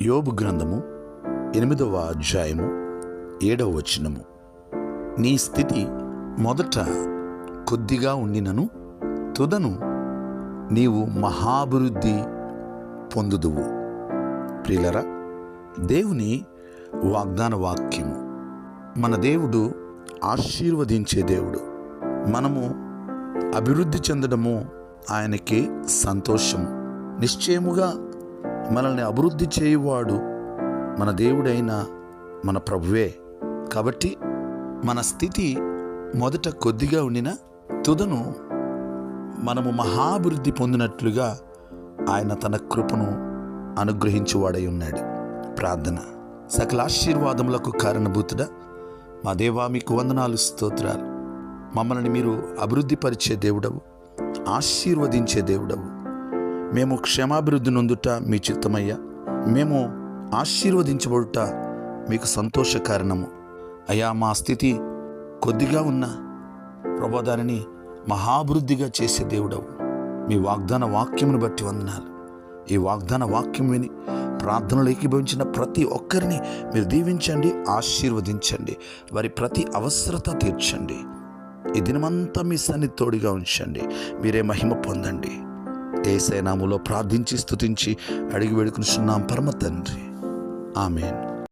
యోబు గ్రంథము 8వ అధ్యాయము 7వ వచనము. నీ స్థితి మొదట కొద్దిగా ఉండినను తుదను నీవు మహాభివృద్ధి పొందుదువు. ప్రియులరా, దేవుని వాగ్దాన వాక్యము. మన దేవుడు ఆశీర్వదించే దేవుడు. మనము అభివృద్ధి చెందడము ఆయనకి సంతోషము. నిశ్చయముగా మనల్ని అభివృద్ధి చేయువాడు మన దేవుడైన మన ప్రభువే. కాబట్టి మన స్థితి మొదట కొద్దిగా ఉండిన తుదను మనము మహాభివృద్ధి పొందినట్లుగా ఆయన తన కృపను అనుగ్రహించువాడై ఉన్నాడు. ప్రార్థన. సకల ఆశీర్వాదములకు కారణభూతుడా మా దేవా, మీకు వందనాలు, స్తోత్రాలు. మమ్మల్ని మీరు అభివృద్ధి పరిచే దేవుడవు, ఆశీర్వదించే దేవుడవు. మేము క్షేమాభివృద్ధి నొందుట మీ చిత్తమయ్యా. మేము ఆశీర్వదించబడుట మీకు సంతోష కారణము అయ్యా. మా స్థితి కొద్దిగా ఉన్న ప్రభా, దానిని మహాభివృద్ధిగా చేసే దేవుడవు. మీ వాగ్దాన వాక్యమును బట్టి వందనాలు. ఈ వాగ్దాన వాక్యం విని ప్రార్థనలు ఏకీభవించిన ప్రతి ఒక్కరిని మీరు దీవించండి, ఆశీర్వదించండి. వారి ప్రతి అవసరత తీర్చండి. ఈ దినమంతా మీ సన్నిధి తోడుగా ఉంచండి. మీరే మహిమ పొందండి. యేసయ్య నామములో ప్రార్థించి స్తుతించి అడిగి వేడుకొనుచున్నాం పరమ తండ్రి. ఆమేన్.